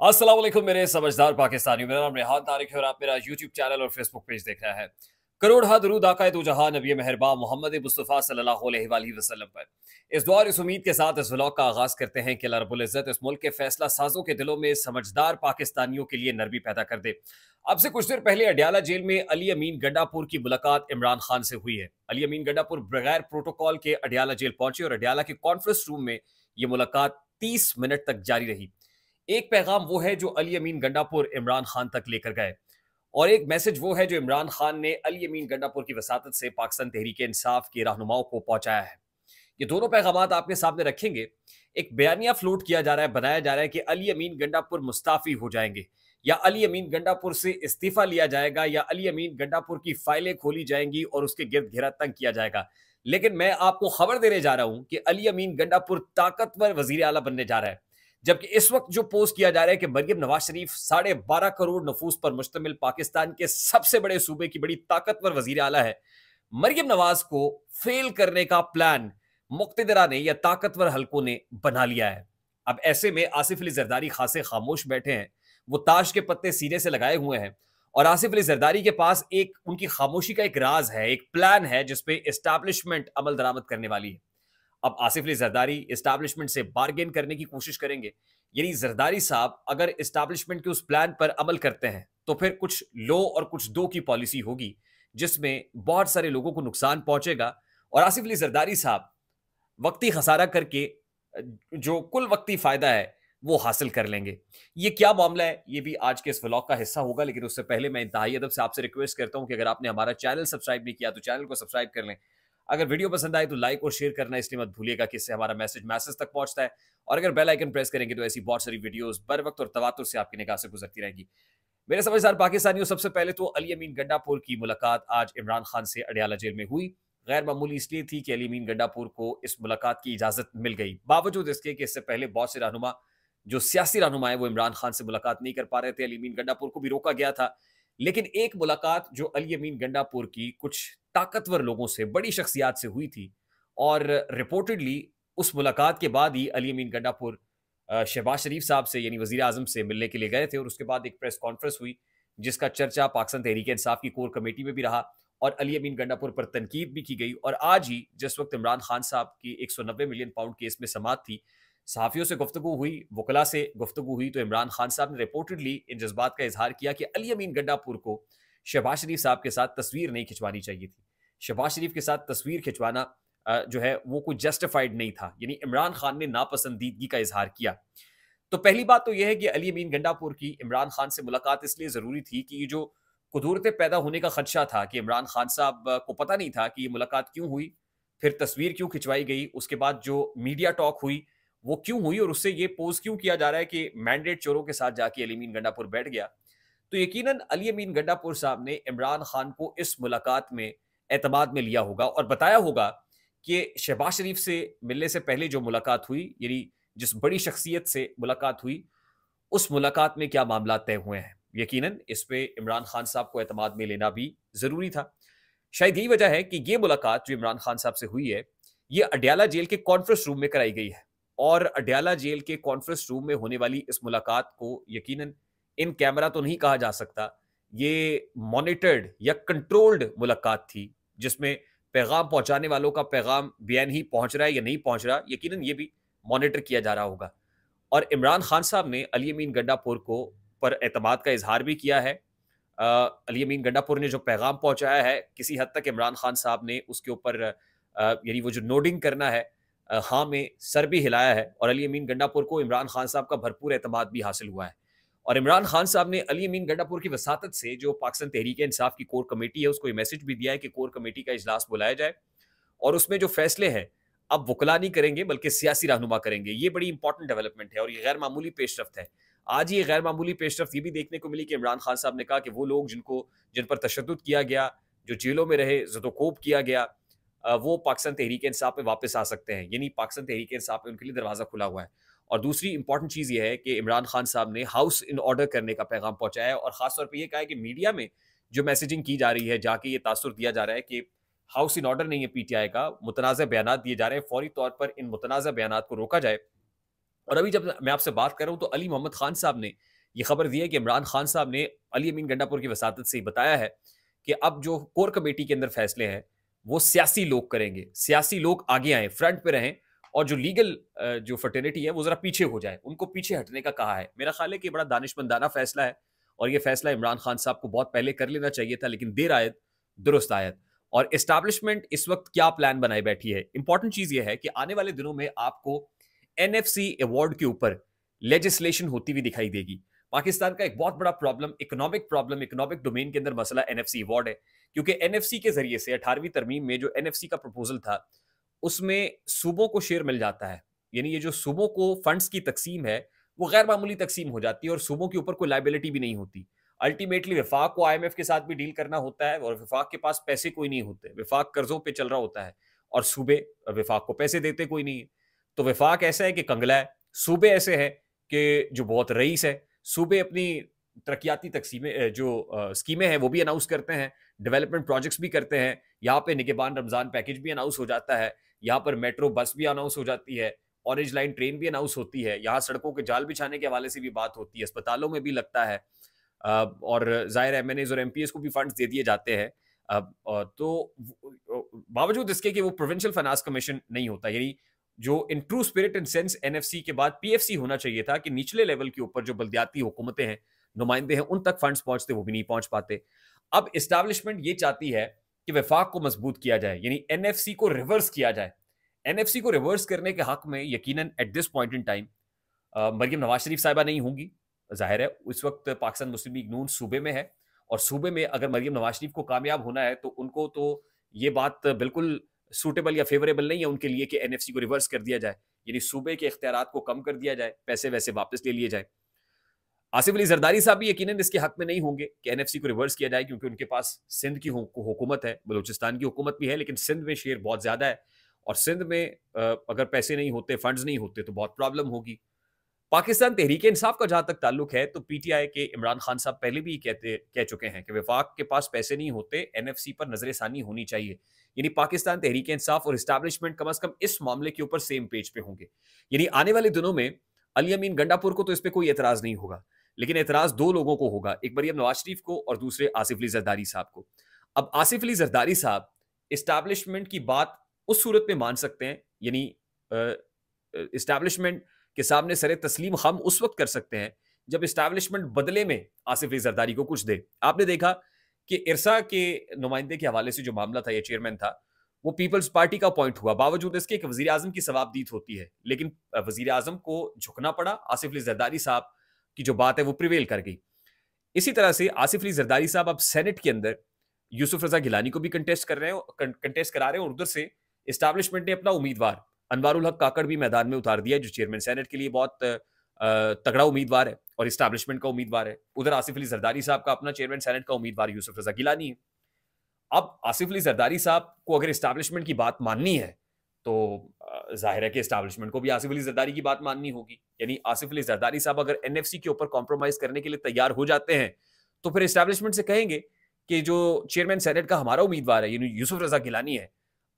अस्सलाम वालेकुम मेरे समझदार पाकिस्तानियों। मेरा नाम रेहान तारिक है और आप मेरा यूट्यूब चैनल और फेसबुक पेज देख रहे हैं। करोड़ हा दरूद आका दो जहां नबी मेहरबान मोहम्मद मुस्तफ़ा सल्लल्लाहु अलैहि वसल्लम पर। इस दुआ और इस उम्मीद के साथ इस व्लॉग का आगाज करते हैं कि अल्लाह रब्बुल इज़्ज़त इस मुल्क के फैसला साजों के दिलों में समझदार पाकिस्तानियों के लिए नरमी पैदा कर दे। अब से कुछ देर पहले अडयाला जेल में अली अमीन गंडापुर की मुलाकात इमरान खान से हुई है। अली अमीन गंडापुर बगैर प्रोटोकॉल के अडयाला जेल पहुंचे और अडयाला के कॉन्फ्रेंस रूम में ये मुलाकात 30 मिनट तक जारी रही। एक पैगाम वो है जो अली अमीन गंडापुर इमरान खान तक लेकर गए और एक मैसेज वो है जो इमरान खान ने अली अमीन गंडापुर की वसातत से पाकिस्तान तहरीक इंसाफ के रहनुमाओं को पहुंचाया है। ये दोनों पैगाम आपके सामने रखेंगे। एक बयानिया फ्लोट किया जा रहा है, बनाया जा रहा है कि अली अमीन गंडापुर मुस्ताफी हो जाएंगे या अली अमीन गंडापुर से इस्तीफा लिया जाएगा या अली अमीन गंडापुर की फाइलें खोली जाएंगी और उसके गिर्द घेरा तंग किया जाएगा। लेकिन मैं आपको खबर देने जा रहा हूं कि अली अमीन गंडापुर ताकतवर वजीर आला बनने जा रहा है। जबकि इस वक्त जो पोस्ट किया जा रहा है कि मरियम नवाज शरीफ 12.5 करोड़ नफूस पर मुश्तमिल पाकिस्तान के सबसे बड़े सूबे की बड़ी ताकतवर वजीर आला है। मरियम नवाज को फेल करने का प्लान मुक्तदरा ने या ताकतवर हलकों ने बना लिया है। अब ऐसे में आसिफ अली जरदारी खासे खामोश बैठे हैं। वो ताश के पत्ते सीने से लगाए हुए हैं और आसिफ अली जरदारी के पास एक उनकी खामोशी का एक राज है, एक प्लान है जिसपे एस्टैब्लिशमेंट अमल दरामद करने वाली है। अब आसिफ अली जरदारी इस्टेब्लिशमेंट से बार्गेन करने की कोशिश करेंगे। यानी जरदारी साहब अगर इस्टेब्लिशमेंट के उस प्लान पर अमल करते हैं तो फिर कुछ लो और कुछ दो की पॉलिसी होगी जिसमें बहुत सारे लोगों को नुकसान पहुंचेगा और आसिफ अली जरदारी साहब वक्ती खसारा करके जो कुल वक्ती फायदा है वो हासिल कर लेंगे। ये क्या मामला है ये भी आज के इस व्लॉग का हिस्सा होगा, लेकिन उससे पहले मैं इंतहाई अदब से आपसे रिक्वेस्ट करता हूं कि अगर आपने हमारा चैनल सब्सक्राइब नहीं किया तो चैनल को सब्सक्राइब कर लें। अगर वीडियो पसंद आए तो लाइक और शेयर करना इसलिए मत भूलिएगा कि इससे हमारा मैसेज तक पहुंचता है और अगर बेल आइकन प्रेस करेंगे तो ऐसी बहुत सारी वीडियोस बर वक्त और तवातुर से आपकी निगाह से गुजरती रहेंगी। मेरे समझदार पाकिस्तानियों, सबसे पहले तो अली अमीन गंडापुर की मुलाकात आज इमरान खान से अडयाला जेल में हुई। गैर मामूली इसलिए थी कि अली अमीन गंडापुर को इस मुलाकात की इजाजत मिल गई, बावजूद इसके कि इससे पहले बहुत से रहनुमा जो सियासी रहनुमा है वो इमरान खान से मुलाकात नहीं कर पा रहे थे। अली अमीन गंडापुर को भी रोका गया था, लेकिन एक मुलाकात जो अली अमीन गंडापुर की कुछ ताकतवर लोगों से, बड़ी शख्सियात से हुई थी और रिपोर्टेडली उस मुलाकात के बाद ही अली अमीन गंडापुर शहबाज शरीफ साहब से यानी वजीर आजम से मिलने के लिए गए थे और उसके बाद एक प्रेस कॉन्फ्रेंस हुई जिसका चर्चा पाकिस्तान तहरीक इंसाफ की कोर कमेटी में भी रहा और अली अमीन गंडापुर पर तनकीद भी की गई। और आज ही जिस वक्त इमरान खान साहब की 190 मिलियन पाउंड केस में समात थी, सहाफ़ियों से गुफ्तगू हुई, वकला से गुफ्तगू हुई, तो इमरान खान साहब ने रिपोर्टेडली इन जज्बात का इजहार किया कि अली अमीन गंडापुर को शहबाज शरीफ साहब के साथ तस्वीर नहीं खिंचवानी चाहिए थी। शहबाज शरीफ के साथ तस्वीर खिंचवाना जो है वो कोई जस्टिफाइड नहीं था, यानी इमरान खान ने नापसंदीदगी का इजहार किया। तो पहली बात तो यह है कि अली अमीन गंडापुर की इमरान खान से मुलाकात इसलिए ज़रूरी थी कि ये जो कुदूरतें पैदा होने का खदशा था कि इमरान खान साहब को पता नहीं था कि ये मुलाकात क्यों हुई, फिर तस्वीर क्यों खिंचवाई गई, उसके बाद जो मीडिया टॉक हुई वो क्यों हुई और उससे ये पोज क्यों किया जा रहा है कि मैंडेट चोरों के साथ जाके अली अमीन गंडापुर बैठ गया। तो यकीनन अली अमीन गंडापुर साहब ने इमरान खान को इस मुलाकात में एतमाद में लिया होगा और बताया होगा कि शहबाज शरीफ से मिलने से पहले जो मुलाकात हुई, यानी जिस बड़ी शख्सियत से मुलाकात हुई, उस मुलाकात में क्या मामला तय हुए हैं। यकीनन इस पे इमरान खान साहब को एतमाद में लेना भी ज़रूरी था। शायद यही वजह है कि ये मुलाकात जो इमरान खान साहब से हुई है, ये अडयाला जेल के कॉन्फ्रेंस रूम में कराई गई है और अडयाला जेल के कॉन्फ्रेंस रूम में होने वाली इस मुलाकात को यकीनन इन कैमरा तो नहीं कहा जा सकता। ये मॉनिटर्ड या कंट्रोल्ड मुलाकात थी जिसमें पैगाम पहुंचाने वालों का पैगाम बेआईन ही पहुंच रहा है या नहीं पहुंच रहा, यकीनन ये भी मॉनिटर किया जा रहा होगा। और इमरान खान साहब ने अली अमीन गंडापुर को पर एतमाद का इजहार भी किया है। अली अमीन गंडापुर ने जो पैगाम पहुंचाया है, किसी हद तक इमरान खान साहब ने उसके ऊपर यानी वो जो नोडिंग करना है, हाँ में सर भी हिलाया है और अली अमीन गंडापुर को इमरान खान साहब का भरपूर एतमाद भी हासिल हुआ है। और इमरान खान साहब ने अली अमीन गंडापुर की वसातत से जो पाकिस्तान तहरीक इंसाफ की कोर कमेटी है उसको ये मैसेज भी दिया है कि कोर कमेटी का इजलास बुलाया जाए और उसमें जो फैसले हैं अब वकला नहीं करेंगे बल्कि सियासी रहनुमा करेंगे। ये बड़ी इंपॉर्टेंट डेवलपमेंट है और ये गैर मामूली पेशरफ्त है। आज ये गैर मामूली पेशरफ्त ये भी देखने को मिली कि इमरान खान साहब ने कहा कि वो लोग जिन पर तशद्दुद किया गया, जो जेलों में रहे, ज़दोकोब किया गया, वो पाकिस्तान तहरीक इंसाफ में वापस आ सकते हैं, यानी पाकिस्तान तहरीक इंसाफ में उनके लिए दरवाज़ा खुला हुआ है। और दूसरी इंपॉर्टेंट चीज़ ये है कि इमरान खान साहब ने हाउस इन ऑर्डर करने का पैगाम पहुंचाया है और ख़ासतौर पर यह कहा है कि मीडिया में जो मैसेजिंग की जा रही है, जाके ये तासुर दिया जा रहा है कि हाउस इन ऑर्डर नहीं है पीटीआई का, मुतनाज़ा बयानात दिए जा रहे हैं, फौरी तौर पर इन मुतनाज़ा बयानात को रोका जाए। और अभी जब मैं आपसे बात कर रहा हूं तो अली मोहम्मद खान साहब ने ये खबर दी है कि इमरान खान साहब ने अली अमीन गंडापुर की वसातत से ही बताया है कि अब जो कोर कमेटी के अंदर फैसले हैं वो सियासी लोग करेंगे, सियासी लोग आगे आए, फ्रंट पे रहें, और जो लीगल जो फर्टिलिटी है वो जरा पीछे हो जाए, उनको पीछे हटने का कहा है। मेरा ख्याल है कि बड़ा दानिशमंदाना फैसला है और ये फैसला इमरान खान साहब को बहुत पहले कर लेना चाहिए था, लेकिन देर आयत दुरुस्त आयत। और एस्टैब्लिशमेंट इस वक्त क्या प्लान बनाए बैठी है, इंपॉर्टेंट चीज ये है कि आने वाले दिनों में आपको एनएफसी अवार्ड के ऊपर लेजिस्लेशन होती हुई दिखाई देगी। पाकिस्तान का एक बहुत बड़ा प्रॉब्लम, इकोनॉमिक डोमेन के अंदर मसला एनएफसी अवार्ड है, क्योंकि एनएफसी के जरिए से 18वीं तरमीम में जो एनएफसी का प्रपोजल था उसमें सूबों को शेयर मिल जाता है। यानी ये जो सूबों को फंड्स की तकसीम है वो गैर मामूली तकसीम हो जाती है और सूबों के ऊपर कोई लाइबिलिटी भी नहीं होती। अल्टीमेटली विफाक को आईएमएफ के साथ भी डील करना होता है और विफाक के पास पैसे कोई नहीं होते, विफाक कर्जों पे चल रहा होता है और सूबे विफाक को पैसे देते कोई नहीं है। तो विफाक ऐसा है कि कंगला है, सूबे ऐसे है कि जो बहुत रईस है। सूबे अपनी तरक्याती तकसीमें जो स्कीमें हैं वो भी अनाउंस करते हैं, डेवलपमेंट प्रोजेक्ट्स भी करते हैं। यहाँ पे निगहबान रमजान पैकेज भी अनाउंस हो जाता है, यहाँ पर मेट्रो बस भी अनाउंस हो जाती है, ऑरेंज लाइन ट्रेन भी अनाउंस होती है, यहाँ सड़कों के जाल बिछाने के हवाले से भी बात होती है, अस्पतालों में भी लगता है, और जाहिर एमएनएज और एमपीएस को भी फंड्स दे दिए जाते हैं। तो बावजूद इसके कि वो प्रोविंशियल फाइनेंस कमीशन नहीं होता, यानी जो in true spirit and sense NFC के बाद पीएफसी होना चाहिए था कि निचले लेवल के ऊपर जो बल्दियाती हुकूमतें हैं, नुमाइंदे हैं, उन तक फंड्स पहुंचते, वो भी नहीं पहुंच पाते। अब एस्टैब्लिशमेंट ये चाहती है कि वफाक को मजबूत किया जाए, यानी एनएफसी को रिवर्स किया जाए। एनएफसी को रिवर्स करने के हक में यकीनन at this point in time Maryam Nawaz Sharif sahiba नहीं होंगी। जाहिर है उस वक्त पाकिस्तान मुस्लिम लीग नून सूबे में है और सूबे में अगर मरियम नवाज शरीफ को कामयाब होना है तो उनको तो ये बात बिल्कुल सूटेबल या फेवरेबल नहीं है उनके लिए कि एनएफसी को रिवर्स कर दिया जाए, यानी सूबे के इख्तियारात को कम कर दिया जाए, पैसे वैसे वापस ले लिए जाए। आसिफ अली जरदारी साहब भी यकीनन इसके हक में नहीं होंगे कि एनएफसी को रिवर्स किया जाए, क्योंकि उनके पास सिंध की हुकूमत है, बलूचिस्तान की हुकूमत भी है, लेकिन सिंध में शेयर बहुत ज्यादा है और सिंध में अगर पैसे नहीं होते, फंड्स नहीं होते तो बहुत प्रॉब्लम होगी। पाकिस्तान तहरीक इंसाफ का जहां तक ताल्लुक है तो पीटीआई के इमरान खान साहब पहले भी कह चुके हैं कि वफाक के पास पैसे नहीं होते, एनएफसी पर नजरसानी होनी चाहिए। यानी पाकिस्तान तहरीक इंसाफ और इस्टेब्लिशमेंट कम से कम इस मामले के ऊपर सेम पेज पे होंगे। यानी आने वाले दिनों में अली अमीन गंडापुर को तो इस पर कोई एतराज नहीं होगा, लेकिन एतराज दो लोगों को होगा, एक मरियम नवाज शरीफ को और दूसरे आसिफ अली जरदारी साहब को। अब आसिफ अली जरदारी साहब इस्टेब्लिशमेंट की बात उस सूरत में मान सकते हैं, यानी इस्टेब्लिशमेंट के सामने सरे तस्लीम हम उस वक्त कर सकते हैं जब इस्टेब्लिशमेंट बदले में आसिफ अली जरदारी को कुछ दे। आपने देखा कि इरसा के नुमाइंदे के हवाले से जो मामला था, ये चेयरमैन था, वो पीपल्स पार्टी का पॉइंट हुआ, बावजूद इसके एक वजीर आजम की सवाबदीद होती है, लेकिन वजीर आजम को झुकना पड़ा। आसिफ अली जरदारी साहब की जो बात है वो प्रिवेल कर गई। इसी तरह से आसिफ अली जरदारी साहब अब सेनेट के अंदर यूसुफ रजा गिलानी को भी कंटेस्ट कर रहे हैं, कंटेस्ट करा रहे हैं, और उधर से इस्टेब्लिशमेंट ने अपना उम्मीदवार अनवारुल हक काकड़ भी मैदान में उतार दिया है, जो चेयरमैन सेनेट के लिए बहुत तगड़ा उम्मीदवार है और इस्टेब्लिशमेंट का उम्मीदवार है। उधर आसिफ अली जरदारी साहब का अपना चेयरमैन सेनेट का उम्मीदवार यूसुफ रजा गिलानी है। अब आसिफ अली जरदारी साहब को अगर इस्टेब्लिशमेंट की बात माननी है तो जाहिर है कि इस्टेब्लिशमेंट को भी आसिफ अली जरदारी की बात माननी होगी। यानी आसिफ अली जरदारी साहब अगर एनएफसी के ऊपर कॉम्प्रोमाइज करने के लिए तैयार हो जाते हैं तो फिर इस्टेब्लिशमेंट से कहेंगे कि जो चेयरमैन सेनेट का हमारा उम्मीदवार है, यानी यूसुफ रजा गिलानी है,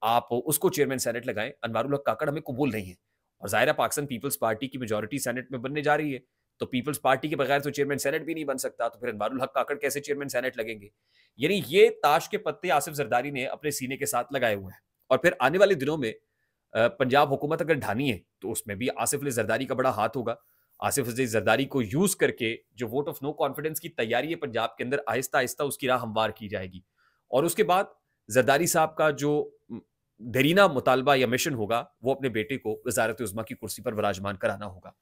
आप उसको चेयरमैन सेनेट लगाएं, अनवारुल हक काकड़ हमें कबूल नहीं है। और जाहिर है पाकिस्तान पीपल्स पार्टी की मेजोरिटी सेनेट में बनने जा रही है, तो पीपल्स पार्टी के बगैर तो चेयरमैन सेनेट भी नहीं बन सकता, तो फिर अनवारुल हक काकड़ कैसे चेयरमैन सेनेट लगेंगे। यानी ये ताश के पत्ते आसिफ जरदारी ने अपने सीने के साथ लगाए हुए हैं। और फिर आने वाले दिनों में पंजाब हुकूमत अगर ढानी है तो उसमें भी आसिफ अली जरदारी का बड़ा हाथ होगा। आसिफ अली जरदारी को यूज करके जो वोट ऑफ नो कॉन्फिडेंस की तैयारी है पंजाब के अंदर, आहिस्ता आहिस्ता उसकी राह हमवार की जाएगी। और उसके बाद जरदारी साहब का जो देरीना मुतालबा या मिशन होगा वो अपने बेटे को वजारत उज़्मा की कुर्सी पर विराजमान कराना होगा।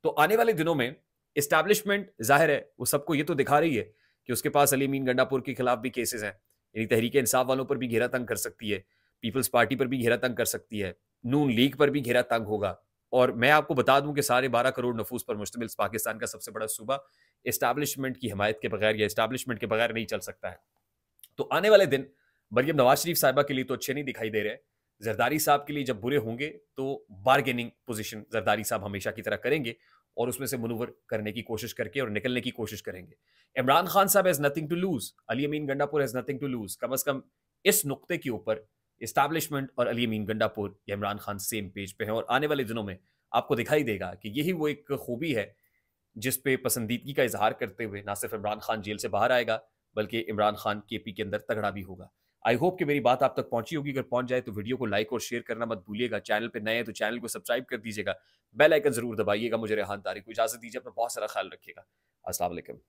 तो आने वाले दिनों में इस्टेब्लिशमेंट जाहिर है वो सबको ये तो दिखा रही है कि उसके पास अली अमीन गंडापुर के खिलाफ भी केसेस हैं, यानी तहरीक इंसाफ वालों पर भी घेरा तंग कर सकती है, पीपल्स पार्टी पर भी घेरा तंग कर सकती है, नून लीग पर भी घेरा तंग होगा। और मैं आपको बता दूं कि साढ़े 12 करोड़ नफूस पर मुश्तमिल पाकिस्तान का सबसे बड़ा सूबा इस्टेब्लिशमेंट की हिमायत के बगैर या इस्टेब्लिशमेंट के बगैर नहीं चल सकता है। तो आने वाले दिन मरियम नवाज शरीफ साहिबा के लिए तो अच्छे नहीं दिखाई दे रहे। जरदारी साहब के लिए जब बुरे होंगे तो बार्गेनिंग पोजीशन जरदारी साहब हमेशा की तरह करेंगे और उसमें से मनूवर करने की कोशिश करके और निकलने की कोशिश करेंगे। Imran Khan sahab has nothing to lose, Ali Amin Gandapur has nothing to lose. कम से कम इस नुक्ते के ऊपर इस्टेब्लिशमेंट और अली अमीन गंडापुर या इमरान खान सेम पेज पे हैं और आने वाले दिनों में आपको दिखाई देगा कि यही वो एक खूबी है जिस पे पसंदीदगी का इजहार करते हुए ना सिर्फ इमरान खान जेल से बाहर आएगा, बल्कि इमरान खान केपी के अंदर तगड़ा भी होगा। आई होप कि मेरी बात आप तक पहुंची होगी। अगर पहुंच जाए तो वीडियो को लाइक और शेयर करना मत भूलिएगा। चैनल पे नए हैं तो चैनल को सब्सक्राइब कर दीजिएगा। बेल आइकन जरूर दबाइएगा। मुझे रेहान तारिक को इजाजत दीजिए। अपना बहुत सारा ख्याल रखिएगा। अस्सलाम वालेकुम।